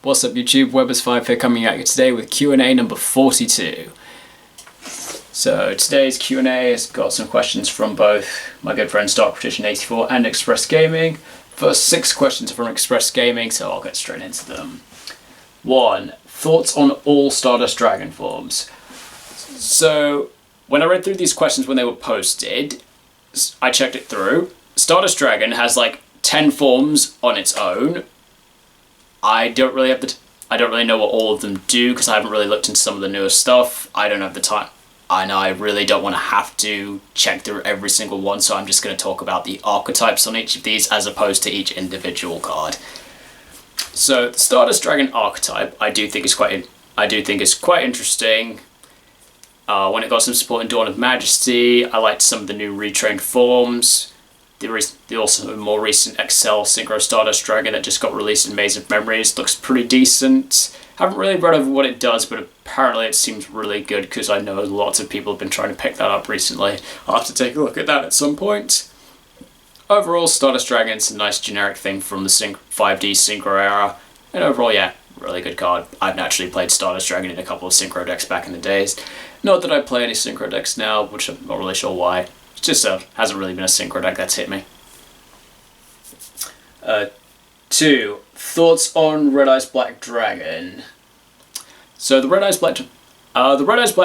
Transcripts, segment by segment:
What's up YouTube, Webberz05 here coming at you today with Q&A number 42. So today's Q&A has got some questions from both my good friends DarkPetition84 and Express Gaming. First 6 questions are from Express Gaming, so I'll get straight into them. 1. Thoughts on all Stardust Dragon forms? So when I read through these questions when they were posted, I checked it through. Stardust Dragon has like 10 forms on its own. I don't really know what all of them do because I haven't really looked into some of the newer stuff. I don't have the time, and I really don't want to have to check through every single one, so I'm just going to talk about the archetypes on each of these as opposed to each individual card. So the Stardust Dragon archetype I do think is quite interesting. When it got some support in Dawn of Majesty, I liked some of the new retrained forms. The also more recent XL Synchro Stardust Dragon that just got released in Maze of Memories looks pretty decent. Haven't really read over what it does, but apparently it seems really good because I know lots of people have been trying to pick that up recently. I'll have to take a look at that at some point. Overall, Stardust Dragon's a nice generic thing from the 5D Synchro era, and overall, yeah, really good card. I've naturally played Stardust Dragon in a couple of Synchro decks back in the days. Not that I play any Synchro decks now, which I'm not really sure why. It's just hasn't really been a Synchro deck that's hit me. 2. Thoughts on Red Eyes Black Dragon. So the Red Eyes Black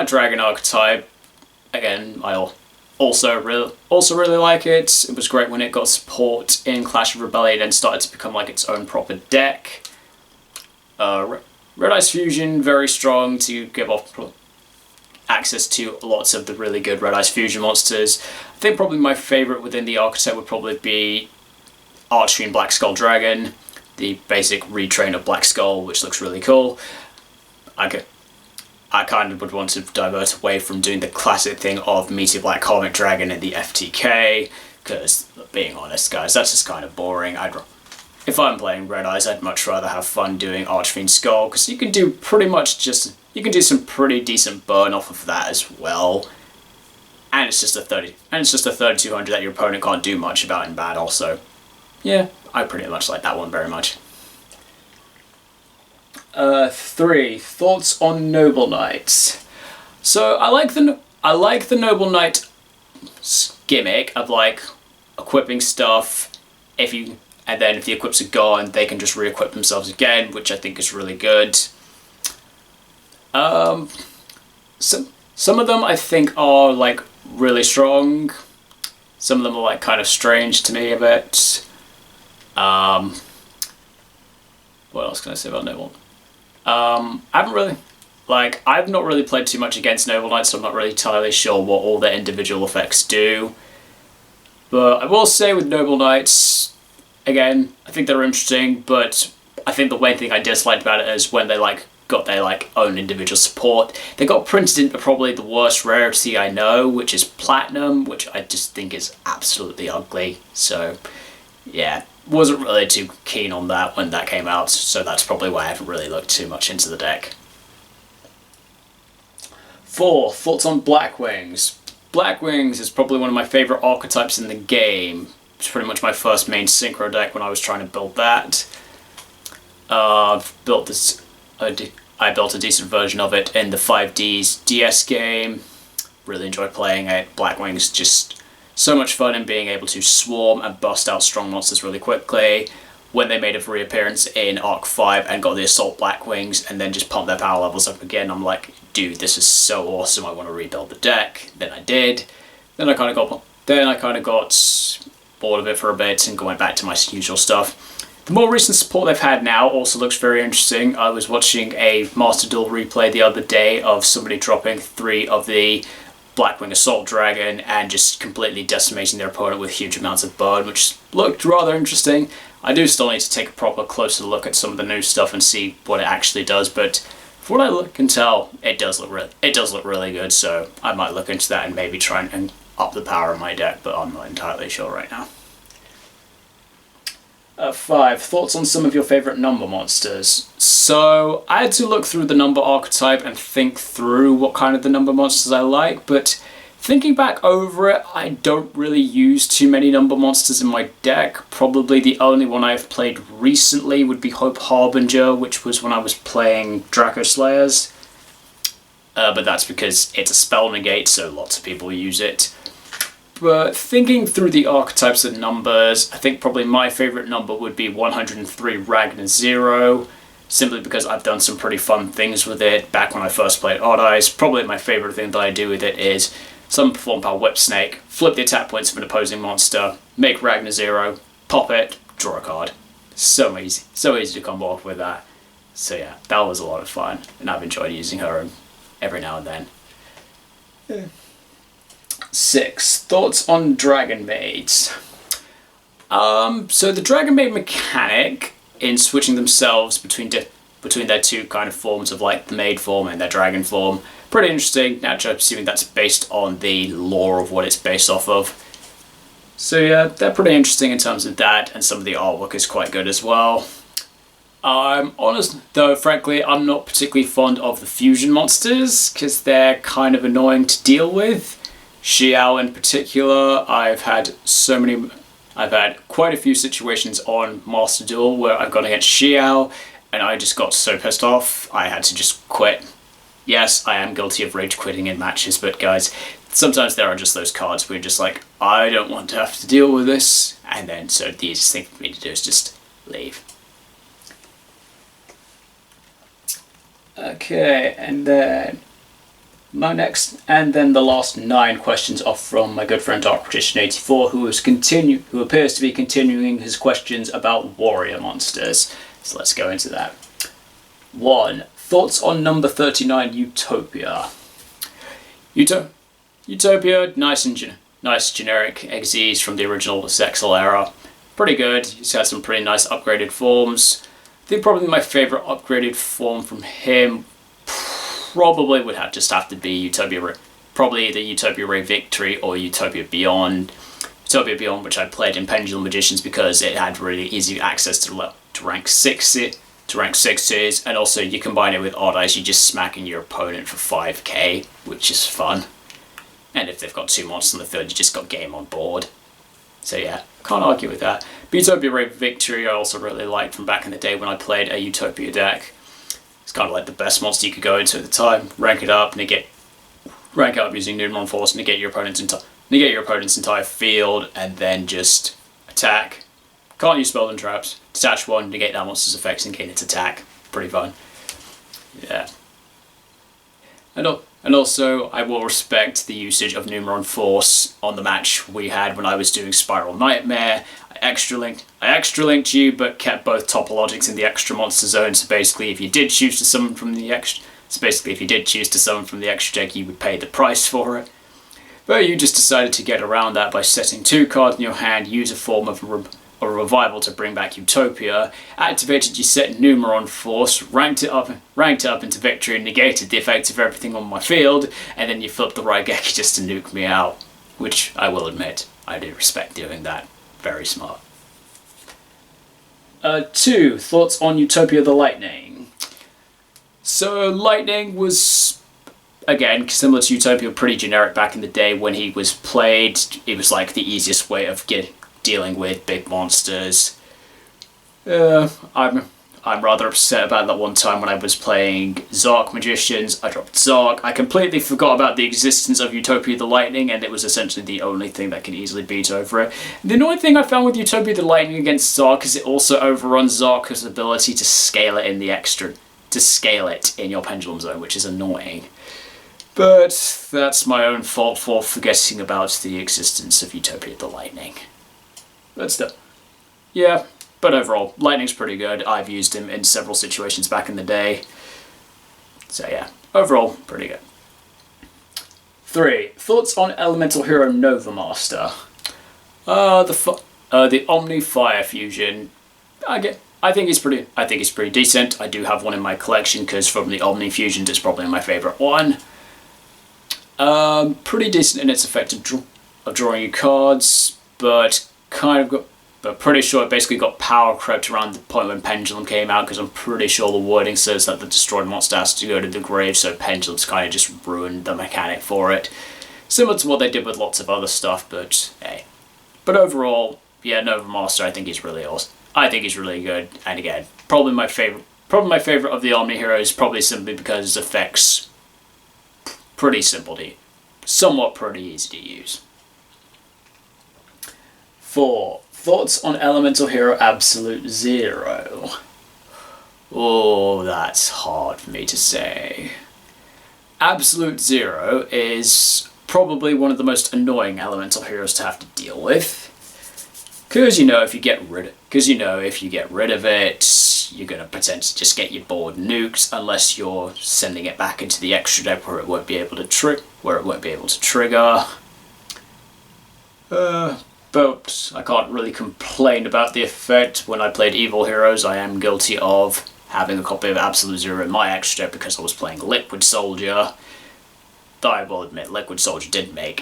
Dragon archetype, again, I also really like it. It was great when it got support in Clash of Rebellion and started to become like its own proper deck. Red Eyes Fusion, very strong to give off access to lots of the really good Red Eyes Fusion monsters. I think probably my favourite within the archetype would probably be Archfiend Black Skull Dragon, the basic retrain of Black Skull, which looks really cool. I kind of would want to divert away from doing the classic thing of Meteor Black Comet Dragon in the FTK, because, being honest guys, that's just kind of boring. If I'm playing Red Eyes, I'd much rather have fun doing Archfiend Skull, because you can do some pretty decent burn off of that as well. And it's just a 3200 that your opponent can't do much about in battle, so yeah, I pretty much like that one very much. 3. Thoughts on Noble Knights. So I like the Noble Knight gimmick of like equipping stuff, and then if the equips are gone, they can just re-equip themselves again, which I think is really good. Some of them I think are like really strong. Some of them are like kind of strange to me a bit. What else can I say about Noble? I've not really played too much against Noble Knights, so I'm not really entirely sure what all their individual effects do. But I will say with Noble Knights, again, I think they're interesting, but I think the main thing I disliked about it is when they got their own individual support. They got printed into probably the worst rarity I know, which is Platinum, which I just think is absolutely ugly. So yeah, wasn't really too keen on that when that came out, so that's probably why I haven't really looked too much into the deck. 4. Thoughts on Black Wings. Black Wings is probably one of my favourite archetypes in the game. It's pretty much my first main Synchro deck when I was trying to build that. I built a decent version of it in the 5D's DS game. Really enjoyed playing it. Black Wings just so much fun in being able to swarm and bust out strong monsters really quickly. When they made a reappearance in Arc 5 and got the Assault Black Wings and then just pumped their power levels up again, I'm like, dude, this is so awesome, I want to rebuild the deck. Then I did. Then I kind of got bored of it for a bit and went back to my usual stuff. The more recent support they've had now also looks very interesting. I was watching a Master Duel replay the other day of somebody dropping 3 of the Blackwing Assault Dragon and just completely decimating their opponent with huge amounts of burn, which looked rather interesting. I do still need to take a proper closer look at some of the new stuff and see what it actually does, but from what I can tell, it does look really good, so I might look into that and maybe try and up the power of my deck, but I'm not entirely sure right now. 5. Thoughts on some of your favourite number monsters. So I had to look through the number archetype and think through what kind of the number monsters I like, but Thinking back over it, I don't really use too many number monsters in my deck. Probably the only one I've played recently would be Hope Harbinger, which was when I was playing Draco Slayers. But that's because it's a spell negate, so lots of people use it. But thinking through the archetypes of numbers, I think probably my favourite number would be 103 Ragnar 0, simply because I've done some pretty fun things with it back when I first played Odd Eyes. Probably my favourite thing that I do with it is summon Perform Power Whip Snake, flip the attack points of an opposing monster, make Ragnar 0, pop it, draw a card. So easy to combo off with that. So yeah, that was a lot of fun, and I've enjoyed using her every now and then. Yeah. 6. Thoughts on Dragon Maids. So the Dragon Maid mechanic in switching themselves between their two kind of forms of like the maid form and their dragon form, pretty interesting. Naturally, assuming that's based on the lore of what it's based off of. So yeah, they're pretty interesting in terms of that, and some of the artwork is quite good as well. I'm honest though, frankly, I'm not particularly fond of the fusion monsters because they're kind of annoying to deal with. Xiao in particular, I've had quite a few situations on Master Duel where I've gone against Xiao and I just got so pissed off I had to just quit. Yes, I am guilty of rage quitting in matches, but guys, sometimes there are just those cards where you're just like, I don't want to have to deal with this, and then so the easiest thing for me to do is just leave. Okay, and then the last 9 questions are from my good friend Dark Magician 84, who appears to be continuing his questions about warrior monsters. So let's go into that. 1. Thoughts on number 39, Utopia. Utopia, nice generic Xyz from the original Zexal era. Pretty good. He's had some pretty nice upgraded forms. I think probably my favourite upgraded form from him probably would have to be Utopia, probably either Utopia Ray Victory or Utopia Beyond. Utopia Beyond, which I played in Pendulum Magicians because it had really easy access to rank 6s, and also you combine it with Odd Eyes, you're just smacking your opponent for 5k, which is fun. And if they've got 2 monsters on the field, you just got game on board. So yeah, can't argue with that. But Utopia Ray Victory I also really liked from back in the day when I played a Utopia deck. It's kind of like the best monster you could go into at the time. Rank it up using Numeron Force, negate your opponent's entire field, and then just attack. Can't use spells and traps. Detach 1, negate that monster's effects, and gain its attack. Pretty fun. Yeah. And also, I will respect the usage of Numeron Force on the match we had when I was doing Spiral Nightmare. I extra linked you, but kept both topologics in the extra monster zone. So basically, if you did choose to summon from the extra deck, you would pay the price for it. But you just decided to get around that by setting 2 cards in your hand, use a form of a revival to bring back Utopia, activated your set Numeron Force, ranked it up into victory, and negated the effects of everything on my field, and then you flipped the Raigeki just to nuke me out, which I will admit, I do respect doing that. Very smart. 2. Thoughts on Utopia the Lightning. So Lightning was, again, similar to Utopia, pretty generic back in the day when he was played. It was like the easiest way of dealing with big monsters. I'm rather upset about that one time when I was playing Zark Magicians. I dropped Zark. I completely forgot about the existence of Utopia the Lightning, and it was essentially the only thing that could easily beat over it. The annoying thing I found with Utopia the Lightning against Zark is it also overruns Zark's ability to scale it in your Pendulum Zone, which is annoying. But that's my own fault for forgetting about the existence of Utopia the Lightning. But still, yeah, but overall, Lightning's pretty good. I've used him in several situations back in the day. So yeah, overall, pretty good. 3. Thoughts on Elemental Hero Nova Master. The Omni Fire Fusion. I think he's pretty decent. I do have one in my collection because from the Omni Fusions, it's probably my favourite one. Pretty decent in its effect of drawing you cards, but pretty sure it basically got power crept around the point when Pendulum came out, because I'm pretty sure the wording says that the destroyed monster has to go to the grave, so Pendulum's kind of just ruined the mechanic for it. Similar to what they did with lots of other stuff, but hey. But overall, yeah, Nova Master, I think he's really awesome. I think he's really good, and again, probably my favorite of the Omni heroes, probably simply because his effects pretty simple to use. Somewhat pretty easy to use. 4. Thoughts on Elemental Hero Absolute Zero? Oh, that's hard for me to say. Absolute Zero is probably one of the most annoying elemental heroes to have to deal with. Because if you get rid of it, you're going to potentially just get your board nuked unless you're sending it back into the extra deck where it won't be able to trigger. But I can't really complain about the effect. When I played Evil Heroes, I am guilty of having a copy of Absolute Zero in my extra deck because I was playing Liquid Soldier. Though I will admit, Liquid Soldier did make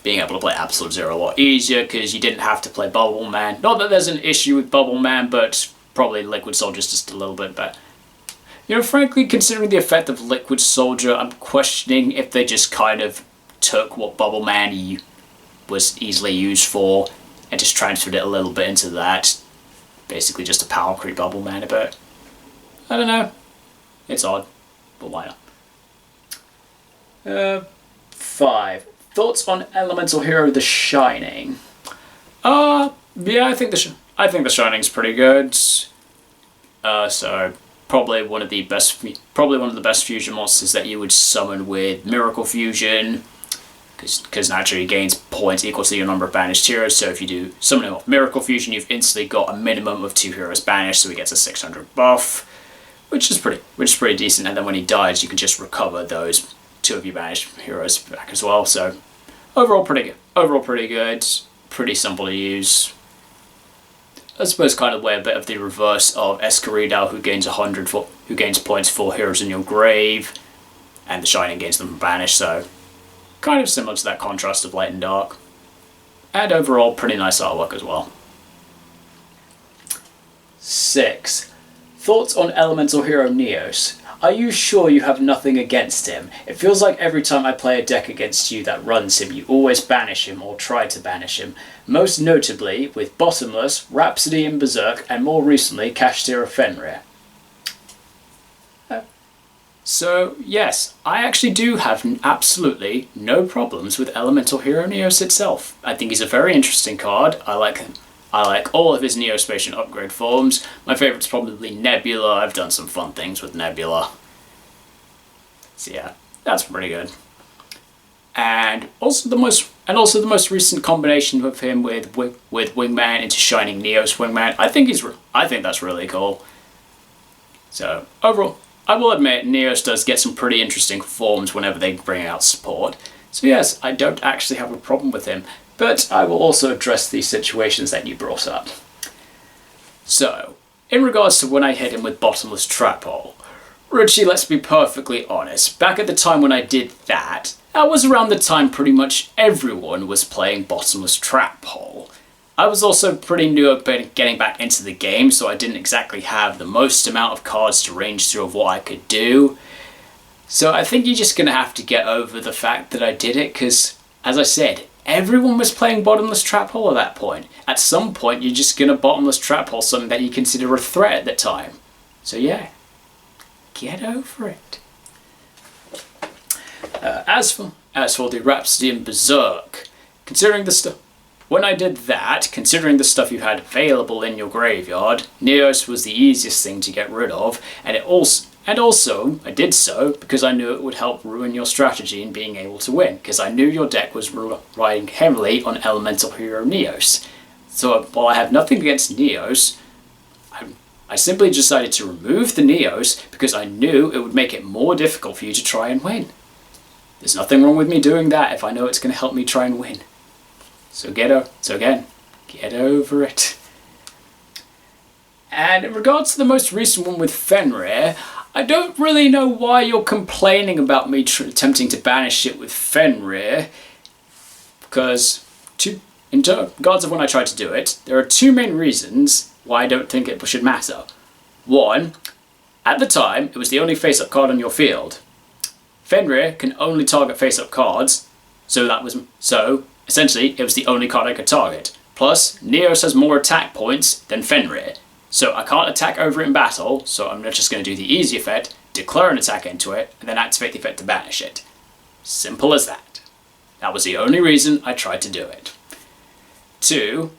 being able to play Absolute Zero a lot easier because you didn't have to play Bubble Man. Not that there's an issue with Bubble Man, but probably Liquid Soldier's just a little bit better. Frankly, considering the effect of Liquid Soldier, I'm questioning if they just kind of took what Bubble Man was easily used for and just transferred it a little bit into that. Basically just a power creep Bubble Man a bit. I don't know. It's odd, but why not? 5. Thoughts on Elemental Hero The Shining? Yeah, I think The Shining's pretty good. So probably one of the best fusion monsters that you would summon with Miracle Fusion, because naturally it gains points equal to your number of banished heroes. So if you do summon him off Miracle Fusion, you've instantly got a minimum of 2 heroes banished, so he gets a 600 buff, which is pretty decent. And then when he dies, you can just recover those 2 of your banished heroes back as well. So overall pretty good, pretty simple to use. I suppose kind of way a bit of the reverse of Escaridal, who gains points for heroes in your grave, and The Shining gains them from banish. So kind of similar to that contrast of light and dark. And overall, pretty nice artwork as well. 6. Thoughts on Elemental Hero Neos? Are you sure you have nothing against him? It feels like every time I play a deck against you that runs him, you always banish him or try to banish him. Most notably with Bottomless, Rhapsody in Berserk, and more recently, Kashtira Fenrir. So, yes, I actually do have absolutely no problems with Elemental Hero Neos itself. I think he's a very interesting card. I like all of his Neospatian upgrade forms. My favourite's probably Nebula. I've done some fun things with Nebula. So yeah, that's pretty good. And also the most recent combination of him with Wingman into Shining Neos Wingman. I think that's really cool. So overall, I will admit, Neos does get some pretty interesting forms whenever they bring out support. So yes, I don't actually have a problem with him, but I will also address these situations that you brought up. So, in regards to when I hit him with Bottomless Trap Hole, Richie, let's be perfectly honest, back at the time when I did that was around the time pretty much everyone was playing Bottomless Trap Hole. I was also pretty new at getting back into the game, so I didn't exactly have the most amount of cards to range through of what I could do. So I think you're just going to have to get over the fact that I did it, because, as I said, everyone was playing Bottomless Trap Hole at that point. At some point, you're just going to Bottomless Trap Hole something that you consider a threat at the time. So yeah, get over it. As for the Rhapsody in Berserk, considering the stuff you had available in your graveyard, Neos was the easiest thing to get rid of, and also I did so because I knew it would help ruin your strategy in being able to win, because I knew your deck was riding heavily on Elemental Hero Neos. So while I have nothing against Neos, I simply decided to remove the Neos because I knew it would make it more difficult for you to try and win. There's nothing wrong with me doing that if I know it's going to help me try and win. So get over it. And in regards to the most recent one with Fenrir, I don't really know why you're complaining about me attempting to banish it with Fenrir, because in regards of when I tried to do it, there are 2 main reasons why I don't think it should matter. 1, at the time, it was the only face-up card on your field. Fenrir can only target face-up cards, So essentially it was the only card I could target. Plus, Neos has more attack points than Fenrir, so I can't attack over it in battle, so I'm just going to do the easy effect, declare an attack into it, and then activate the effect to banish it. Simple as that. That was the only reason I tried to do it. 2,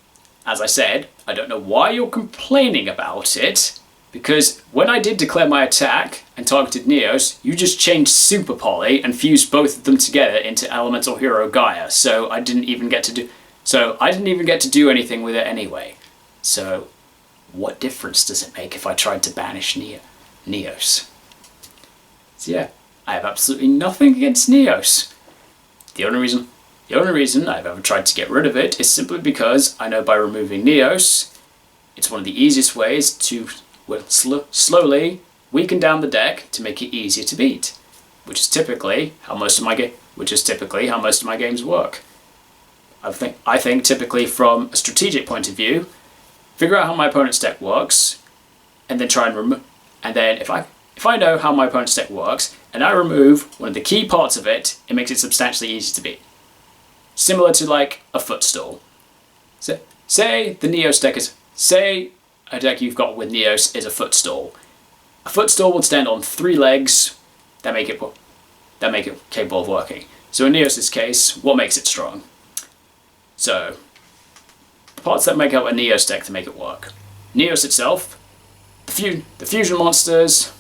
as I said, I don't know why you're complaining about it, because when I did declare my attack and targeted Neos, you just changed Super Poly and fused both of them together into Elemental Hero Gaia, so I didn't even get to do anything with it anyway. So what difference does it make if I tried to banish Neos? So yeah, I have absolutely nothing against Neos. The only reason I've ever tried to get rid of it is simply because I know by removing Neos, it's one of the easiest ways to slowly weaken down the deck to make it easier to beat, which is typically how most of my games work. I think typically from a strategic point of view, figure out how my opponent's deck works, and then try and remove. And then if I know how my opponent's deck works, and I remove one of the key parts of it, it makes it substantially easier to beat. Similar to like a footstool. So, say a deck you've got with Neos is a footstool. A footstool would stand on 3 legs that make it capable of working. So in Neos' case, what makes it strong? So, the parts that make up a Neos deck to make it work. Neos itself, the fusion monsters,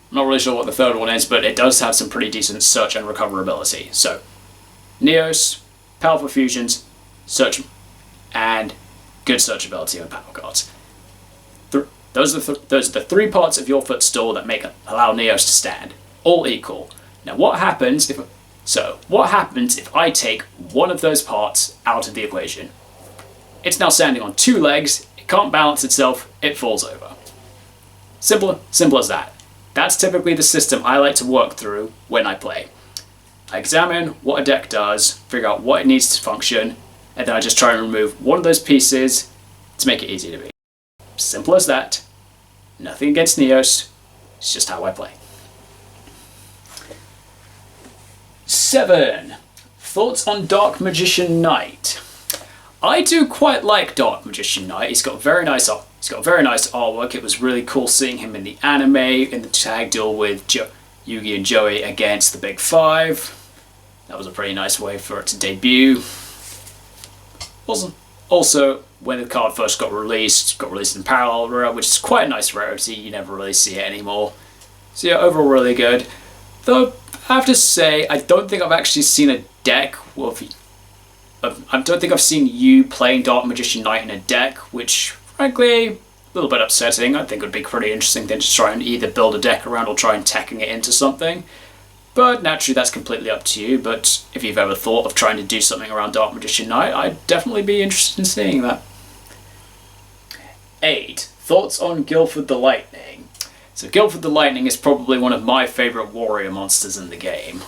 I'm not really sure what the third one is, but it does have some pretty decent search and recover ability. So, Neos, powerful fusions, search, and good search ability on power cards. Those are the 3 parts of your footstool that allow Neos to stand, all equal. Now, what happens if I take one of those parts out of the equation? It's now standing on 2 legs. It can't balance itself. It falls over. Simple as that. That's typically the system I like to work through when I play. I examine what a deck does, figure out what it needs to function, and then I just try and remove one of those pieces to make it easy to beat. Simple as that. Nothing against Neos. It's just how I play. 7. Thoughts on Dark Magician Knight. I do quite like Dark Magician Knight. He's got very nice artwork. It was really cool seeing him in the anime, in the tag duel with Yugi and Joey against the Big Five. That was a pretty nice way for it to debut. Also, when the card first got released in Parallel Rare, which is quite a nice rarity. You never really see it anymore. So yeah, overall really good. Though, I have to say, I don't think I've actually seen a deck I don't think I've seen you playing Dark Magician Knight in a deck, which, frankly, a little bit upsetting. I think it would be pretty interesting then to try and either build a deck around or try and teching it into something. But naturally, that's completely up to you. But if you've ever thought of trying to do something around Dark Magician Knight, I'd definitely be interested in seeing that. 8. Thoughts on Guildford the Lightning. So Guildford the Lightning is probably one of my favourite warrior monsters in the game.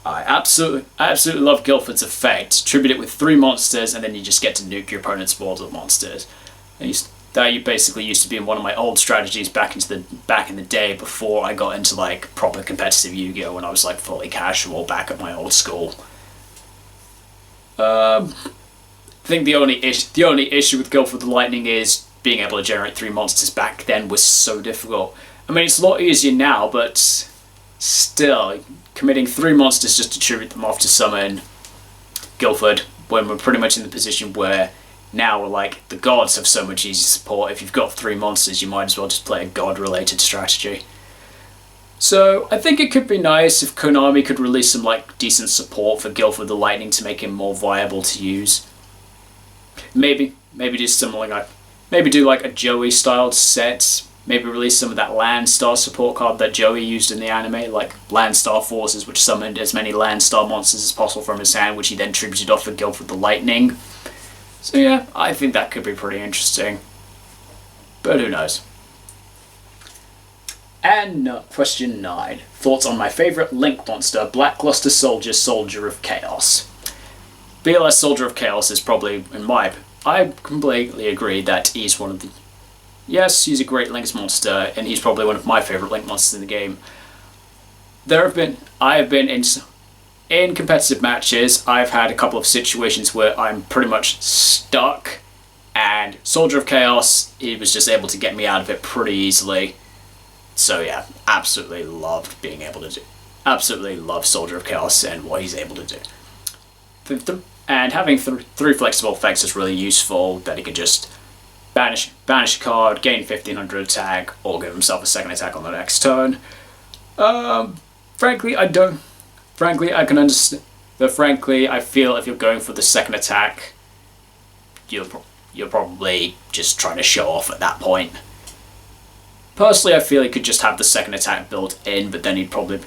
I absolutely love Guildford's effect. Tribute it with 3 monsters, and then you just get to nuke your opponent's board with monsters. That basically used to be in one of my old strategies back in the day before I got into like proper competitive Yu-Gi-Oh! When I was like fully casual back at my old school. I think the only issue with Guildford the Lightning is being able to generate 3 monsters back then was so difficult. I mean, it's a lot easier now, but still, committing 3 monsters just to tribute them off to summon Guildford when we're pretty much in the position where now we're like, the gods have so much easy support. If you've got 3 monsters, you might as well just play a god-related strategy. So I think it could be nice if Konami could release some like decent support for Guildford the Lightning to make him more viable to use. Maybe do something like do like a Joey styled set. Maybe release some of that Landstar support card that Joey used in the anime, like Landstar Forces, which summoned as many Landstar monsters as possible from his hand, which he then tributed off for Guildford the Lightning. So yeah, I think that could be pretty interesting. But who knows? And question 9. Thoughts on my favourite Link monster, Blackluster Soldier, Soldier of Chaos. BLS Soldier of Chaos is probably, I completely agree that he's one of the... Yes, he's a great Link's monster, and he's probably one of my favourite Link monsters in the game. I have been in competitive matches, I've had a couple of situations where I'm pretty much stuck, and Soldier of Chaos, he was just able to get me out of it pretty easily. So yeah, absolutely loved being able to do. Absolutely love Soldier of Chaos and what he's able to do. And having three flexible effects is really useful, that he can just banish a card, gain 1500 attack, or give himself a second attack on the next turn. Frankly, I can understand. But frankly, I feel if you're going for the second attack, you're probably just trying to show off at that point. Personally, I feel he could just have the second attack built in, but then he'd probably...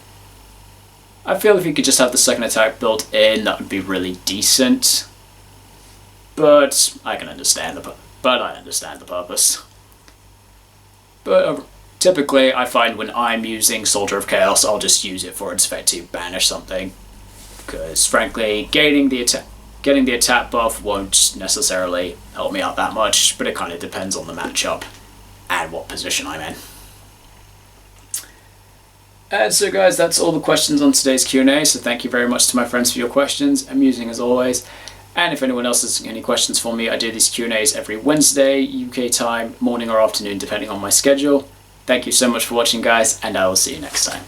I feel if he could just have the second attack built in, that would be really decent. But I can understand the purpose. But typically, I find when I'm using Soldier of Chaos, I'll just use it for its effect to banish something. Because frankly, getting the attack buff won't necessarily help me out that much, but it kind of depends on the matchup and what position I'm in. And so guys, that's all the questions on today's Q&A, so thank you very much to my friends for your questions, amusing as always. And if anyone else has any questions for me, I do these Q&As every Wednesday, UK time, morning or afternoon, depending on my schedule. Thank you so much for watching guys, and I will see you next time.